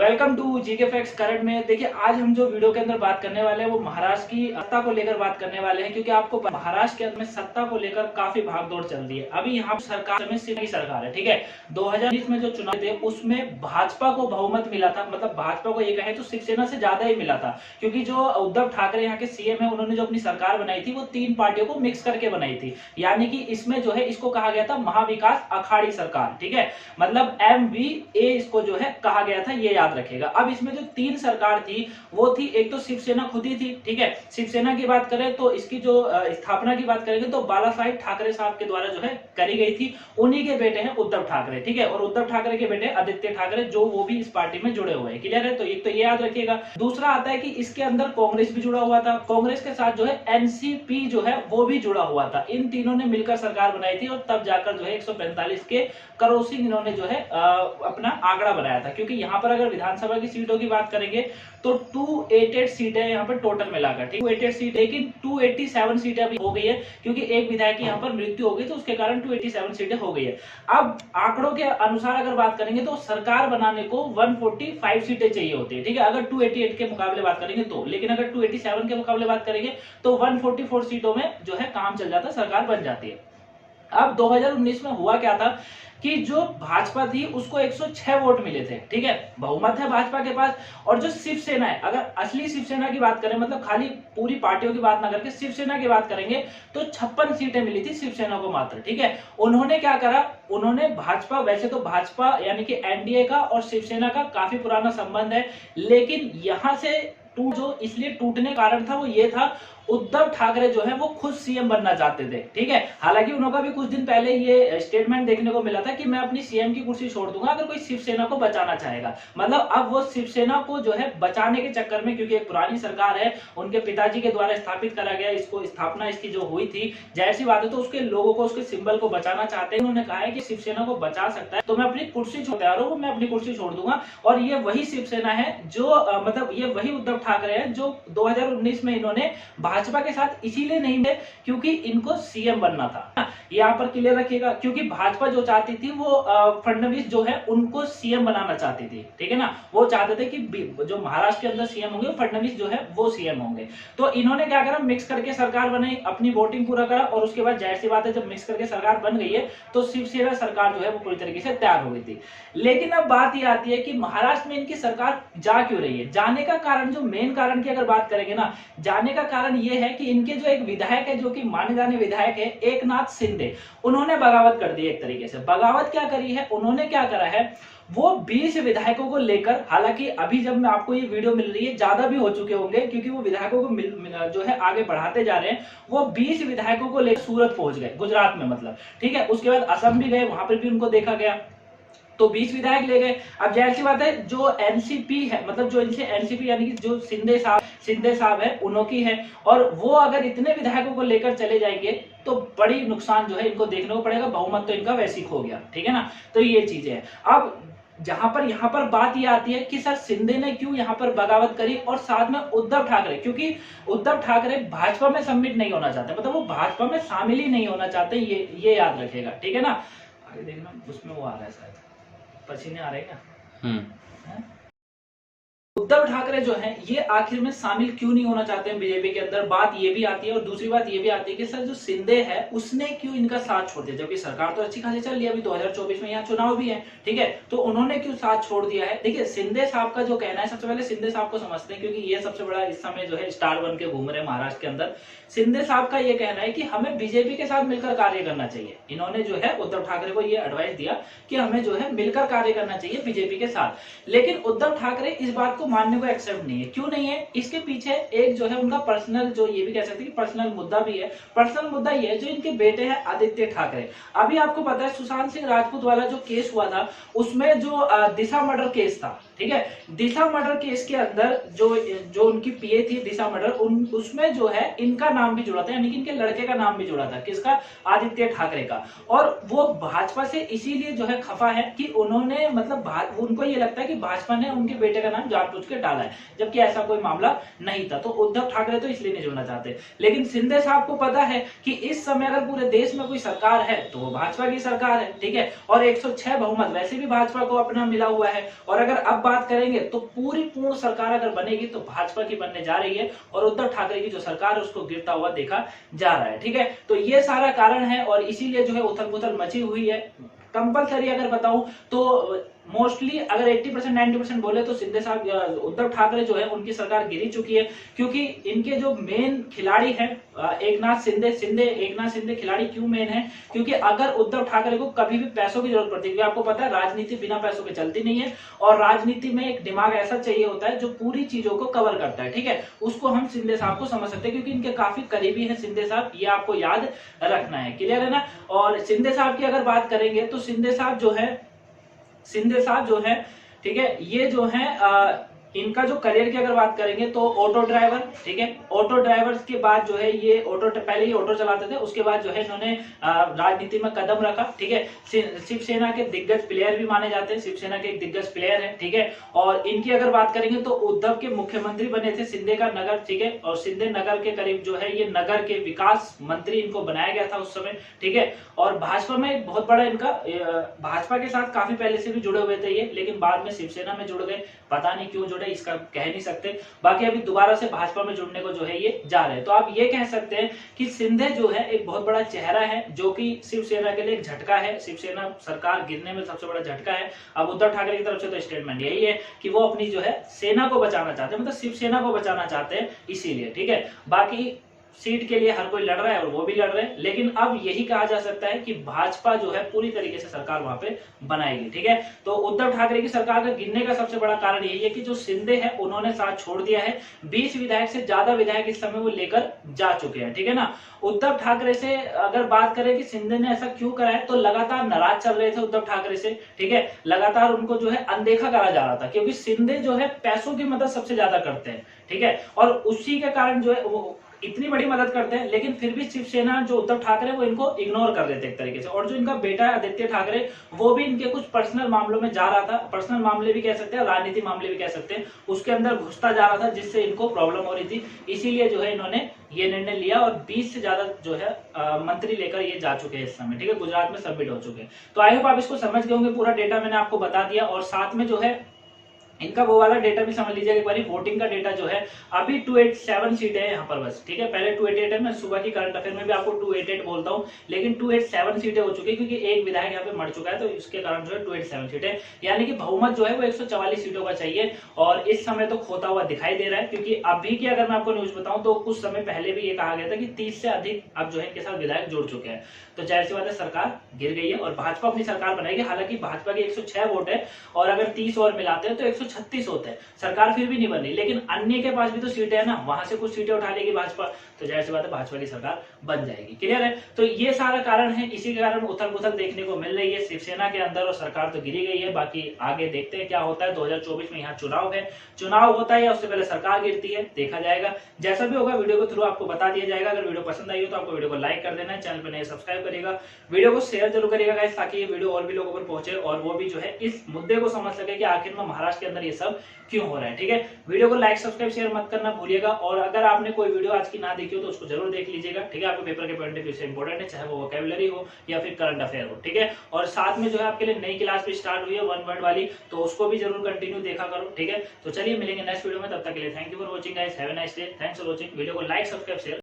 Welcome to GK facts current में। देखिए, आज हम जो वीडियो के अंदर बात करने वाले हैं वो महाराष्ट्र की सत्ता को लेकर बात करने वाले हैं, क्योंकि आपको महाराष्ट्र के अंदर सत्ता को लेकर काफी भागदौड़ चल रही है। अभी यहाँ सरकार में सिर्फ सरकार है, ठीक है। 2020 में जो चुनाव थे उसमें भाजपा को बहुमत मिला था, मतलब भाजपा को ये कहे तो शिवसेना से ज्यादा ही मिला था, क्योंकि जो उद्धव ठाकरे यहाँ के सीएम है उन्होंने जो अपनी सरकार बनाई थी वो 3 पार्टियों को मिक्स करके बनाई थी। यानी कि इसमें जो है इसको कहा गया था महाविकास अखाड़ी सरकार, ठीक है, मतलब MVA इसको जो है कहा गया था, ये याद रखेगा। अब इसमें जो 3 सरकार थी वो थी, एक तो शिवसेना खुद ही थी, ठीक है। शिवसेना की बात करें तो इसकी जो स्थापना की बात करेंगे तो बाला साहेब ठाकरे साहब के द्वारा जो है करी गई थी। उन्हीं के बेटे हैं उद्धव ठाकरे, ठीक है, और उद्धव ठाकरे के बेटे आदित्य ठाकरे जो वो भी इस पार्टी में जुड़े हुए हैं। क्लियर है? तो एक तो ये याद रखिएगा। दूसरा आता है कि इसके अंदर कांग्रेस भी जुड़ा हुआ था, कांग्रेस के साथ जो है एनसीपी जो है वो भी जुड़ा हुआ था। इन तीनों ने मिलकर सरकार बनाई थी और तब जाकर जो है 145 के करोसिंग इन्होंने जो है अपना आंकड़ा बनाया था। क्योंकि यहाँ पर अगर विधानसभा की सीटों की बात करेंगे तो 288 सीटें यहाँ पर टोटल मिलाकर, ठीक, 288 सीट, लेकिन 287 सीटें अभी हो गई है क्योंकि एक विधायक की यहाँ पर मृत्यु हो गई, तो उसके कारण 287 सीटें हो गई है। अब आंकड़ों के अनुसार अगर बात करेंगे तो सरकार बनाने को 145 सीटें चाहिए होती है, ठीक है, अगर 288 के मुकाबले बात करेंगे तो। लेकिन अगर 287 के मुकाबले बात करेंगे तो 144 सीटों में जो है काम चल जाता है, सरकार बन जाती है। अब 2019 में हुआ क्या था कि जो भाजपा थी उसको 106 वोट मिले थे, ठीक है, बहुमत है भाजपा के पास। और जो शिवसेना है, अगर असली शिवसेना की बात करें, मतलब खाली पूरी पार्टियों की बात ना करके शिवसेना की बात करेंगे तो 56 सीटें मिली थी शिवसेना को मात्र, ठीक है। उन्होंने क्या करा, उन्होंने भाजपा, वैसे तो भाजपा यानी कि एनडीए का और शिवसेना का काफी पुराना संबंध है, लेकिन यहां से जो इसलिए टूटने कारण था वो ये था, उद्धव ठाकरे जो है वो खुद सीएम बनना चाहते थे, ठीक है। हालांकि उनका भी कुछ दिन पहले ये स्टेटमेंट देखने को मिला था कि मैं अपनी सीएम की कुर्सी छोड़ दूंगा अगर कोई शिवसेना को बचाना चाहेगा। मतलब अब वो शिवसेना को जो है बचाने के चक्कर में, क्योंकि एक पुरानी सरकार है, उनके पिताजी के द्वारा स्थापित करा गया, इसको स्थापना इसकी जो हुई थी, जाहिर सी बात है, तो उसके लोगों को, उसके सिंबल को बचाना चाहते हैं। उन्होंने कहा है कि शिवसेना को बचा सकता है तो मैं अपनी कुर्सी छोड़ तैयार हूं, मैं अपनी कुर्सी छोड़ दूंगा। और ये वही शिवसेना है जो मतलब ये वही उद्धव ठाकरे है जो 2019 में इन्होंने भाजपा के साथ इसीलिए नहीं थे क्योंकि इनको सीएम बनना था। यहाँ पर क्लियर रखिएगा, क्योंकि भाजपा जो चाहती थी वो फडणवीस जो है उनको सीएम बनाना चाहती थी, ठीक है ना। वो चाहते थे कि जो महाराष्ट्र के अंदर सीएम होंगे फडणवीस जो है वो सीएम होंगे। तो इन्होंने क्या करा, मिक्स करके सरकार बनाई, अपनी वोटिंग पूरा करा, और उसके बाद जाहिर सी बात है जब मिक्स करके सरकार बन गई है तो शिवसेना सरकार जो है वो पूरी तरीके से तैयार हो गई थी। लेकिन अब बात यह आती है कि महाराष्ट्र में इनकी सरकार जा क्यों रही है। जाने का कारण, जो मेन कारण की अगर बात करेंगे ना, जाने का कारण यह है कि इनके जो एक विधायक है, जो कि माने जाने विधायक है, एकनाथ शिंदे, उन्होंने बगावत कर दी। एक तरीके से बगावत क्या करी है, उन्होंने क्या करा है, वो 20 विधायकों को लेकर, हालांकि अभी जब मैं आपको ये वीडियो मिल रही है ज्यादा भी हो चुके होंगे क्योंकि वो विधायकों को जो है आगे बढ़ाते जा रहे हैं, वो 20 विधायकों को लेकर सूरत पहुंच गए, गुजरात में मतलब, ठीक है। उसके बाद असम भी गए, वहां पर भी उनको देखा गया, तो 20 विधायक ले गए। अब जाहिर सी बात है जो एनसीपी है, मतलब जो इनसे एनसीपी यानी कि जो शिंदे साहब है उनकी है, और वो अगर इतने विधायकों को लेकर चले जाएंगे तो बड़ी नुकसान जो है इनको देखने को पड़ेगा, बहुमत तो इनका वैसे ही खो गया, ठीक है ना। तो ये चीजें है। अब यहाँ पर बात ये आती है कि सर शिंदे ने क्यों यहाँ पर बगावत करी, और साथ में उद्धव ठाकरे, क्योंकि उद्धव ठाकरे भाजपा में सम्मिलित नहीं होना चाहते, मतलब वो भाजपा में शामिल ही नहीं होना चाहते, ये याद रखेगा, ठीक है ना। आगे देखना, उसमें वो आ रहा है शायद, पसीने आ रहे क्या। उद्धव ठाकरे जो हैं ये आखिर में शामिल क्यों नहीं होना चाहते हैं बीजेपी के अंदर, बात ये भी आती है। और दूसरी बात ये भी आती है कि सर जो शिंदे है उसने क्यों इनका साथ छोड़ दिया, जबकि सरकार तो अच्छी खासी चल रही है, अभी 2024 में यहाँ चुनाव भी है, ठीक है, तो उन्होंने क्यों साथ छोड़ दिया है। देखिए शिंदे साहब का जो कहना है, सबसे पहले शिंदे साहब को समझते हैं, क्योंकि ये सबसे बड़ा इस समय जो है स्टार बन के घूम रहे हैं महाराष्ट्र के अंदर। शिंदे साहब का ये कहना है कि हमें बीजेपी के साथ मिलकर कार्य करना चाहिए। इन्होंने जो है उद्धव ठाकरे को ये एडवाइस दिया कि हमें जो है मिलकर कार्य करना चाहिए बीजेपी के साथ। लेकिन उद्धव ठाकरे इस बात को मानने को एक्सेप्ट नहीं है। क्यों नहीं है, इसके पीछे एक जो है उनका पर्सनल, जो ये भी कह सकते हैं पर्सनल मुद्दा भी है। पर्सनल मुद्दा ये है जो इनके बेटे हैं आदित्य ठाकरे। अभी आपको पता है सुशांत सिंह राजपूत वाला जो केस हुआ था, उसमें जो दिशा मर्डर केस था, ठीक है, दिशा मर्डर केस के अंदर जो उनकी पीए थी दिशा मर्डर, उसमें जो है इनका नाम भी जुड़ा था, यानी कि इनके लड़के का नाम भी जुड़ा था, किसका, आदित्य ठाकरे का। और वो भाजपा से इसीलिए जो है खफा है कि उन्होंने, मतलब उनको ये लगता है कि भाजपा ने उनके बेटे का नाम जानबूझ के डाला है, जबकि ऐसा कोई मामला नहीं था। तो उद्धव ठाकरे तो इसलिए नहीं जोड़ना चाहते। लेकिन शिंदे साहब को पता है कि इस समय अगर पूरे देश में कोई सरकार है तो वो भाजपा की सरकार है, ठीक है, और 106 बहुमत वैसे भी भाजपा को अपना मिला हुआ है। और अगर अब बात करेंगे तो पूरी पूर्ण सरकार अगर बनेगी तो भाजपा की बनने जा रही है और उद्धव ठाकरे की जो सरकार है उसको गिरता हुआ देखा जा रहा है। ठीक है, तो ये सारा कारण है और इसीलिए जो है उथल पुथल मची हुई है। कंपलसरी अगर बताऊं तो मोस्टली अगर 80% 90% बोले तो शिंदे साहब, उद्धव ठाकरे जो है उनकी सरकार गिरी चुकी है, क्योंकि इनके जो मेन खिलाड़ी हैं एकनाथ शिंदे खिलाड़ी क्यों मेन है, क्योंकि अगर उद्धव ठाकरे को कभी भी पैसों की जरूरत पड़ती है, क्योंकि आपको पता है राजनीति बिना पैसों के चलती नहीं है और राजनीति में एक दिमाग ऐसा चाहिए होता है जो पूरी चीजों को कवर करता है। ठीक है, उसको हम शिंदे साहब को समझ सकते हैं क्योंकि इनके काफी करीबी है शिंदे साहब, ये आपको याद रखना है। क्लियर है ना। और शिंदे साहब की अगर बात करेंगे तो शिंदे साहब जो है ठीक है, ये जो है इनका जो करियर की अगर बात करेंगे तो ऑटो ड्राइवर, ठीक है, ऑटो ड्राइवर के बाद जो है ये पहले ही ऑटो चलाते थे, उसके बाद जो है इन्होंने राजनीति में कदम रखा। ठीक है, शिवसेना के दिग्गज प्लेयर भी माने जाते हैं, शिवसेना के एक दिग्गज प्लेयर है। ठीक है, और इनकी अगर बात करेंगे तो उद्धव के मुख्यमंत्री बने थे सिंधे का नगर। ठीक है, और सिंधे नगर के करीब जो है ये नगर के विकास मंत्री इनको बनाया गया था उस समय। ठीक है, और भाजपा में एक बहुत बड़ा इनका भाजपा के साथ काफी पहले से भी जुड़े हुए थे ये, लेकिन बाद में शिवसेना में जुड़ गए, पता नहीं क्यों जुड़े, इसका कह नहीं सकते। बाकी अभी दोबारा से भाजपा में जुड़ने को जो है ये जा रहे हैं। तो आप ये कह सकते हैं कि शिंदे जो है एक बहुत बड़ा चेहरा है जो कि शिवसेना के लिए एक झटका है, शिवसेना सरकार गिरने में सबसे बड़ा झटका है। अब उद्धव ठाकरे की तरफ से तो स्टेटमेंट यही है कि वो अपनी जो है सेना को बचाना चाहते हैं, मतलब शिवसेना को बचाना चाहते हैं, इसीलिए। ठीक है, बाकी सीट के लिए हर कोई लड़ रहा है और वो भी लड़ रहे हैं, लेकिन अब यही कहा जा सकता है कि भाजपा जो है पूरी तरीके से सरकार वहां पे बनाएगी। ठीक है, तो उद्धव ठाकरे की सरकार का गिरने का सबसे बड़ा कारण यही है कि जो शिंदे है उन्होंने साथ छोड़ दिया है। 20 विधायक से ज्यादा विधायक इस समय वो लेकर जा चुके हैं। ठीक है ना। उद्धव ठाकरे से अगर बात करें कि शिंदे ने ऐसा क्यों करा है, तो लगातार नाराज चल रहे थे उद्धव ठाकरे से। ठीक है, लगातार उनको जो है अनदेखा करा जा रहा था, क्योंकि शिंदे जो है पैसों की मदद सबसे ज्यादा करते हैं। ठीक है, और उसी के कारण जो है वो इतनी बड़ी मदद करते हैं, लेकिन फिर भी शिवसेना जो उद्धव ठाकरे वो इनको इग्नोर कर देते एक तरीके से। और जो इनका बेटा है आदित्य ठाकरे, वो भी इनके कुछ पर्सनल मामलों में जा रहा था, पर्सनल मामले भी कह सकते हैं, राजनीति मामले भी कह सकते हैं, उसके अंदर घुसता जा रहा था, जिससे इनको प्रॉब्लम हो रही थी। इसीलिए जो है इन्होंने ये निर्णय लिया और 20 से ज्यादा जो है मंत्री लेकर ये जा चुके हैं इस समय। ठीक है, गुजरात में सबमिट हो चुके हैं। तो आई होप आप इसको समझ गए होंगे, पूरा डेटा मैंने आपको बता दिया। और साथ में जो है इनका वो वाला डेटा भी समझ लीजिएगा एक बार, वोटिंग का डेटा जो है अभी 287 सीटें हैं यहाँ पर बस। ठीक है, पहले 288 है, मैं सुबह की करंट अफेयर में भी आपको 288 बोलता हूँ, लेकिन 287 सीटें हो चुकी है, क्योंकि एक विधायक यहाँ पे मर चुका है, तो इसके कारण जो है 287 सीटें, यानी कि बहुमत जो है वो 144 सीटों का चाहिए। और इस समय तो खोता हुआ दिखाई दे रहा है, क्योंकि अभी की अगर मैं आपको न्यूज बताऊं तो कुछ समय पहले भी ये कहा गया था कि 30 से अधिक अब जो है इनके साथ विधायक जुड़ चुके हैं। तो जाहिर सी बात है सरकार गिर गई है और भाजपा अपनी सरकार बनाएगी। हालांकि भाजपा के 106 वोट है और अगर 30 और मिलाते हैं तो 136 होते हैं, सरकार फिर भी नहीं बन रही, लेकिन अन्य के पास भी तो सीटें है ना, वहां से कुछ सीटें उठा लेगी भाजपा, तो जाहिर सी बात है भाजपा की सरकार बन जाएगी। क्लियर है। तो ये सारा कारण है, इसी के कारण उथल पुथल देखने को मिल रही है शिवसेना के अंदर और सरकार तो गिरी गई है। बाकी आगे देखते हैं क्या होता है। 2024 में यहाँ चुनाव है, चुनाव होता है या उससे पहले सरकार गिरती है, देखा जाएगा। जैसा भी होगा वीडियो के थ्रू आपको बता दिया जाएगा। अगर वीडियो पसंद आई हो तो आपको वीडियो को लाइक कर देना है, चैनल पर नए सब्सक्राइब करिएगा, वीडियो को शेयर जरूर करिएगा गाइस, ताकि ये वीडियो और भी लोगों पर पहुंचे और वो भी जो है इस मुद्दे को समझ सके कि आखिर में महाराष्ट्र के अंदर ये सब क्यों हो रहा है। ठीक है, वीडियो को लाइक सब्सक्राइब शेयर मत करना भूलिएगा। और अगर आपने कोई वीडियो आज की ना देखी हो तो उसको जरूर देख लीजिएगा। ठीक है, आपको पेपर के पॉइंट ऑफ व्यू से इंपॉर्टेंट है, चाहे वो वोकैबुलरी हो या फिर करंट अफेयर हो। ठीक है, और साथ में जो है आपके लिए नई क्लास भी स्टार्ट हुई है 1 वर्ड वाली, तो उसको भी जरूर कंटिन्यू देखा करो। ठीक है, तो चलिए मिलेंगे नेक्स्ट वीडियो में, तब तक के लिए thank you for watching guys, have a nice day, thanks for watching. Video को लाइक सब्सक्राइब शेयर